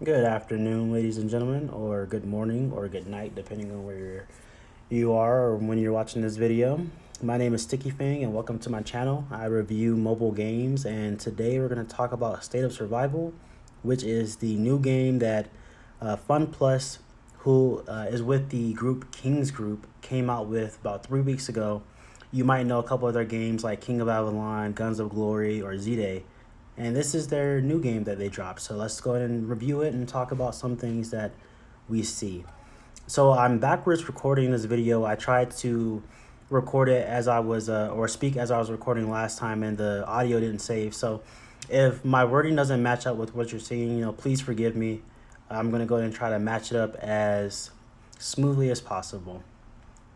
Good afternoon, ladies and gentlemen, or good morning, or good night, depending on where you are or when you're watching this video. My name is StickyFang, and welcome to my channel. I review mobile games, and today we're going to talk about State of Survival, which is the new game that Fun Plus, who is with the group Kings Group, came out with about 3 weeks ago. You might know a couple of their games like King of Avalon, Guns of Glory, or Z-Day. And this is their new game that they dropped. So let's go ahead and review it and talk about some things that we see. So I'm backwards recording this video. I tried to record it as I was, or speak as I was recording last time, and the audio didn't save. So if my wording doesn't match up with what you're seeing, please forgive me. I'm going to go ahead and try to match it up as smoothly as possible.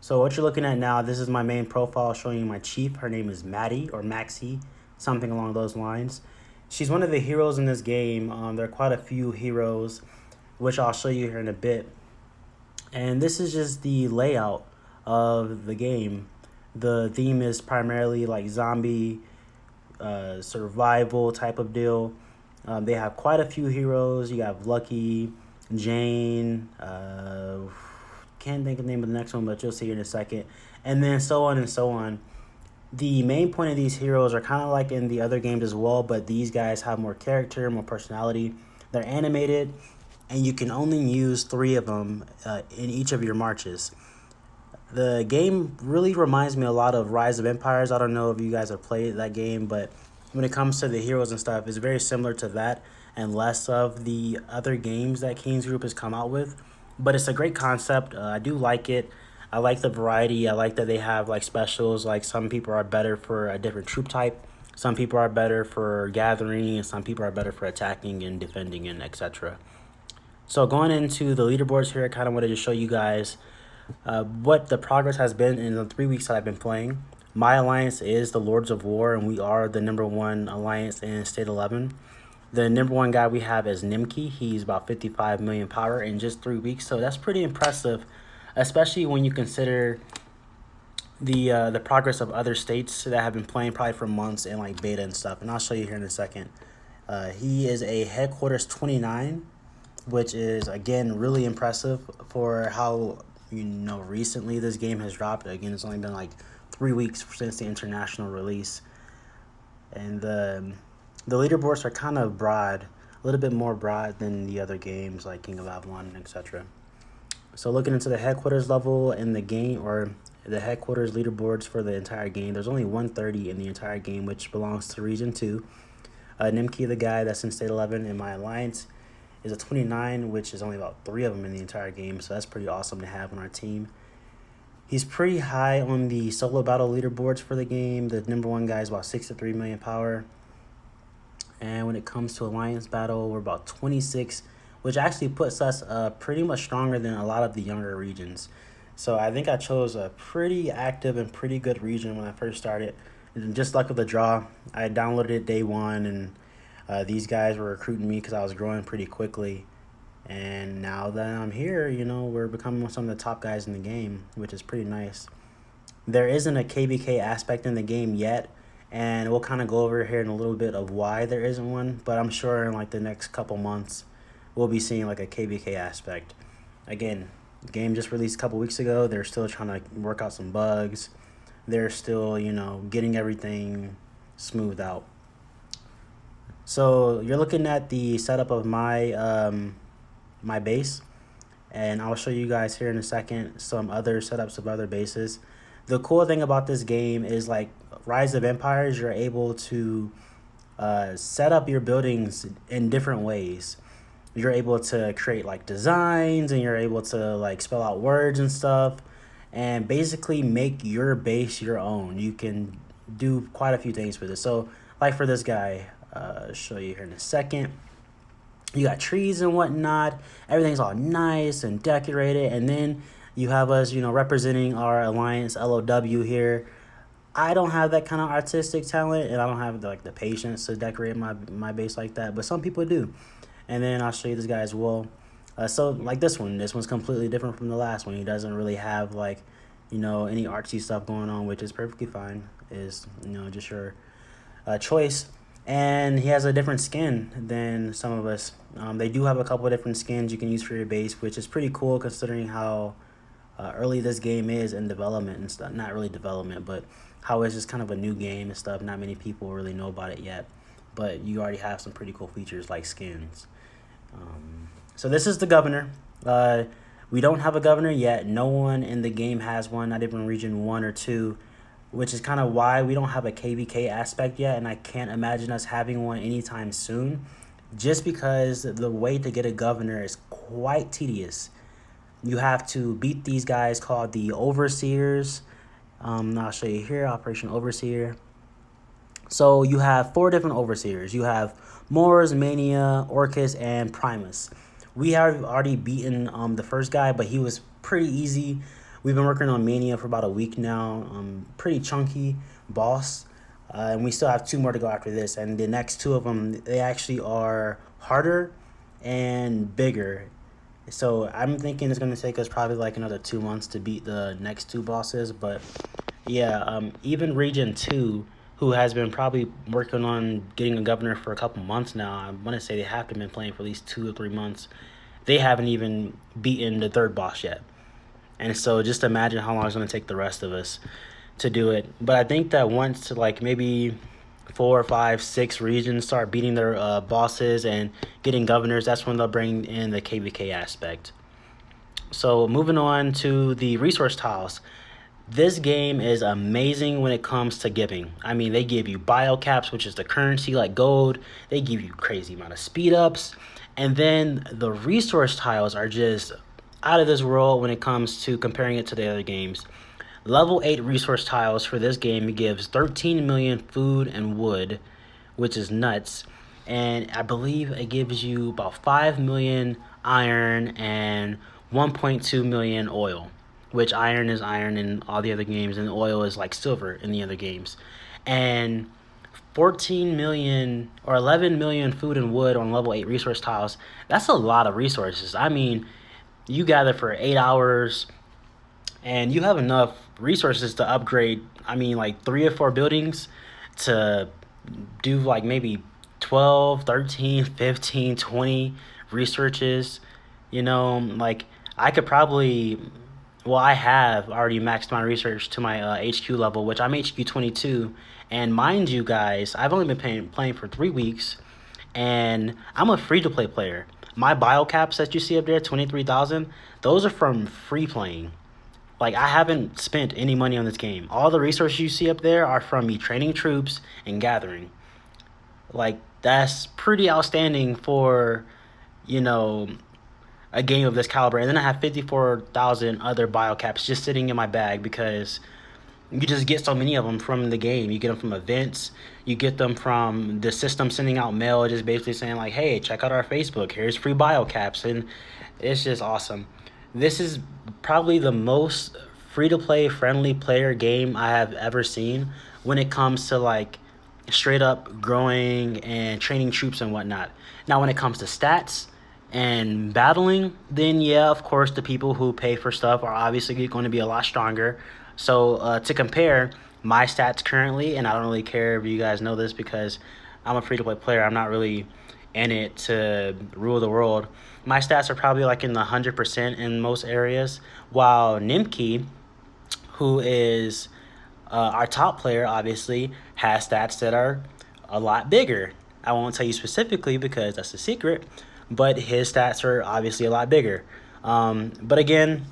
So what you're looking at now, this is my main profile showing you my chief. Her name is Maddie or Maxie, something along those lines. She's one of the heroes in this game. There are quite a few heroes, which I'll show you here in a bit. And this is just the layout of the game. The theme is primarily like zombie survival type of deal. They have quite a few heroes. You have Lucky, Jane, can't think of the name of the next one, but you'll see in a second. And then so on and so on. The main point of these heroes are kind of like in the other games as well, but these guys have more character, more personality. They're animated, and you can only use 3 of them in each of your marches. The game really reminds me a lot of Rise of Empires. I don't know if you guys have played that game, but when it comes to the heroes and stuff, it's very similar to that and less of the other games that Kings Group has come out with. But it's a great concept. I do like it. I like the variety. I like that they have like specials. Like some people are better for a different troop type. Some people are better for gathering, and some people are better for attacking and defending and etc. So going into the leaderboards here, I kind of wanted to show you guys what the progress has been in the 3 weeks that I've been playing. My alliance is the Lords of War, and we are the #1 alliance in State 11. The #1 guy we have is Nimki. He's about 55 million power in just 3 weeks, so that's pretty impressive, especially when you consider the progress of other states that have been playing probably for months in like beta and stuff. And I'll show you here in a second. He is a headquarters 29, which is again really impressive for how recently this game has dropped. Again, it's only been like 3 weeks since the international release, and the leaderboards are kind of broad, a little bit more broad than the other games like King of Avalon, etc. So looking into the headquarters level in the game, or the headquarters leaderboards for the entire game, there's only 130 in the entire game, which belongs to Region 2. Nimki, the guy that's in State 11 in my alliance, is a 29, which is only about 3 of them in the entire game, so that's pretty awesome to have on our team. He's pretty high on the solo battle leaderboards for the game. The #1 guy is about 63 million power. And when it comes to alliance battle, we're about 26, which actually puts us pretty much stronger than a lot of the younger regions. So I think I chose a pretty active and pretty good region when I first started. And just luck of the draw, I downloaded it day 1, and these guys were recruiting me because I was growing pretty quickly. And now that I'm here, we're becoming some of the top guys in the game, which is pretty nice. There isn't a KVK aspect in the game yet, and we'll kind of go over here in a little bit of why there isn't one, but I'm sure in like the next couple months, we'll be seeing like a KVK aspect. Again, the game just released a couple weeks ago. They're still trying to work out some bugs. They're still, getting everything smoothed out. So you're looking at the setup of my base, and I'll show you guys here in a second some other setups of other bases. The cool thing about this game is like Rise of Empires, you're able to set up your buildings in different ways. You're able to create like designs, and you're able to like spell out words and stuff, and basically make your base your own. You can do quite a few things with it. So like for this guy, show you here in a second. You got trees and whatnot. Everything's all nice and decorated. And then you have us, representing our alliance LOW here. I don't have that kind of artistic talent, and I don't have the patience to decorate my base like that. But some people do. And then I'll show you this guy as well. So like this one's completely different from the last one. He doesn't really have like, any artsy stuff going on, which is perfectly fine. Is just your choice. and he has a different skin than some of us. They do have a couple of different skins you can use for your base, which is pretty cool considering how early this game is in development and stuff. Not really development, but how it's just kind of a new game and stuff. Not many people really know about it yet, but you already have some pretty cool features like skins. So this is the governor. We don't have a governor yet. No one in the game has one, not even region 1 or 2, which is kind of why we don't have a KVK aspect yet, and I can't imagine us having one anytime soon, just because the way to get a governor is quite tedious. You have to beat these guys called the Overseers. I'll show you here, Operation Overseer. So you have 4 different Overseers. You have Mors, Mania, Orcus, and Primus. We have already beaten the first guy, but he was pretty easy. We've been working on Mania for about a week now. Pretty chunky boss. And we still have 2 more to go after this. And the next 2 of them, they actually are harder and bigger. So I'm thinking it's going to take us probably like another 2 months to beat the next 2 bosses. But yeah, even Region 2, who has been probably working on getting a governor for a couple months now, I want to say they have to been playing for at least 2 or 3 months. They haven't even beaten the 3rd boss yet. And so just imagine how long it's going to take the rest of us to do it. But I think that once like maybe 4, 5, 6 regions start beating their bosses and getting governors, that's when they'll bring in the KVK aspect. So moving on to the resource tiles. This game is amazing when it comes to giving. I mean, they give you biocaps, which is the currency like gold. They give you crazy amount of speed ups. And then the resource tiles are just out of this world when it comes to comparing it to the other games. Level 8 resource tiles for this game gives 13 million food and wood, which is nuts. And I believe it gives you about 5 million iron and 1.2 million oil, which iron is iron in all the other games and oil is like silver in the other games. And 14 million or 11 million food and wood on level 8 resource tiles, that's a lot of resources. I mean, you gather for 8 hours and you have enough resources to upgrade, I mean, like 3 or 4 buildings to do like maybe 12, 13, 15, 20 researches. You know, like I could probably, well, I have already maxed my research to my HQ level, which I'm HQ 22. And mind you guys, I've only been playing for 3 weeks, and I'm a free-to-play player. My biocaps that you see up there, 23,000, those are from free playing. Like, I haven't spent any money on this game. All the resources you see up there are from me training troops and gathering. Like, that's pretty outstanding for, you know, a game of this caliber. And then I have 54,000 other biocaps just sitting in my bag because you just get so many of them from the game. You get them from events. You get them from the system sending out mail, just basically saying like, hey, check out our Facebook. Here's free biocaps. And it's just awesome. This is probably the most free-to-play friendly player game I have ever seen when it comes to like straight up growing and training troops and whatnot. Now, when it comes to stats and battling, then yeah, of course, the people who pay for stuff are obviously going to be a lot stronger. So to compare my stats currently, and I don't really care if you guys know this because I'm a free-to-play player. I'm not really in it to rule the world. My stats are probably like in the 100% in most areas, while Nimki, who is our top player, obviously, has stats that are a lot bigger. I won't tell you specifically because that's a secret, but his stats are obviously a lot bigger. But again,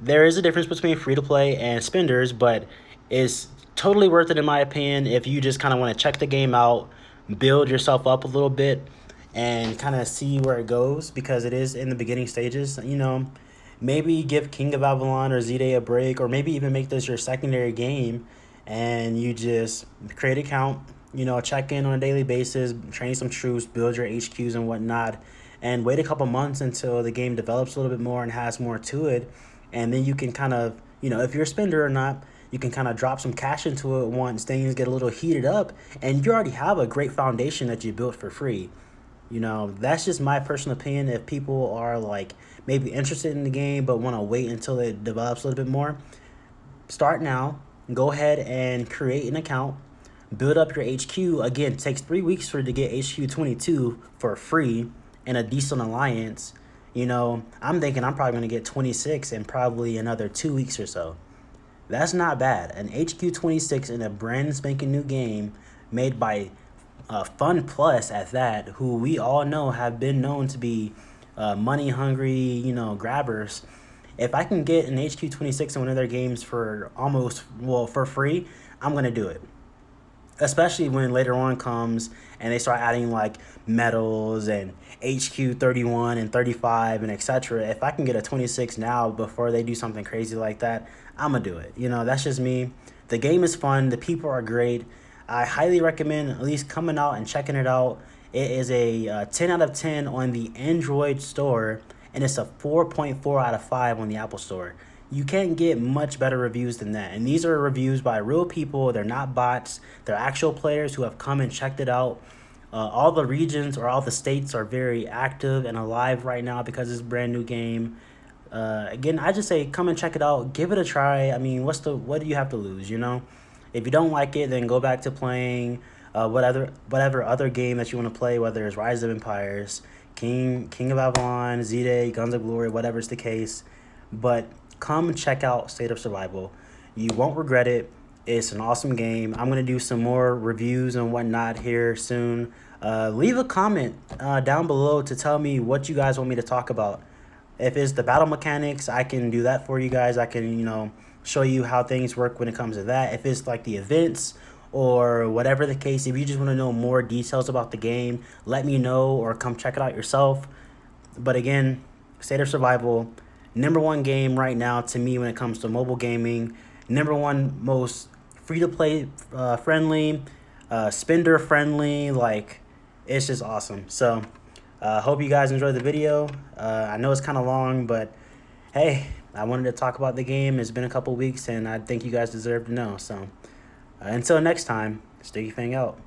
there is a difference between free-to-play and spenders, but it's totally worth it in my opinion if you just kind of want to check the game out, build yourself up a little bit, and kind of see where it goes because it is in the beginning stages. You know, maybe give King of Avalon or Z-Day a break, or maybe even make this your secondary game and you just create an account, you know, check in on a daily basis, train some troops, build your HQs and whatnot, and wait a couple months until the game develops a little bit more and has more to it. And then you can kind of, you know, if you're a spender or not, you can kind of drop some cash into it once things get a little heated up, and you already have a great foundation that you built for free. You know, that's just my personal opinion. If people are like maybe interested in the game but want to wait until it develops a little bit more, start now. Go ahead and create an account. build up your HQ. Again, it takes 3 weeks for it to get HQ 22 for free and a decent alliance. You know, I'm thinking I'm probably going to get 26 in probably another 2 weeks or so. That's not bad. An HQ 26 in a brand spanking new game made by Fun Plus at that, who we all know have been known to be money hungry, you know, grabbers. If I can get an HQ 26 in one of their games for for free, I'm going to do it. Especially when later on comes and they start adding like medals and HQ 31 and 35 and etc. If I can get a 26 now before they do something crazy like that, I'm gonna do it. You know, that's just me. The game is fun. The people are great. I highly recommend at least coming out and checking it out. It is a 10 out of 10 on the Android store, and it's a 4.4 out of 5 on the Apple store. You can't get much better reviews than that. And these are reviews by real people. They're not bots. They're actual players who have come and checked it out. All the regions or all the states are very active and alive right now because it's a brand new game. Again, I just say come and check it out. Give it a try. I mean, what do you have to lose, you know? If you don't like it, then go back to playing whatever other game that you want to play, whether it's Rise of Empires, King of Avalon, Z-Day, Guns of Glory, whatever's the case. But come check out State of Survival. You won't regret it. It's an awesome game. I'm going to do some more reviews and whatnot here soon. Leave a comment down below to tell me what you guys want me to talk about. If it's the battle mechanics, I can do that for you guys. I can, you know, show you how things work when it comes to that. If it's like the events or whatever the case, if you just want to know more details about the game, let me know or come check it out yourself. But again, State of Survival, #1 game right now to me when it comes to mobile gaming. #1 most free-to-play friendly, spender friendly. Like, it's just awesome. So hope you guys enjoyed the video. I know it's kind of long, but hey, I wanted to talk about the game. It's been a couple weeks, and I think you guys deserve to know. So until next time, StickyFang out.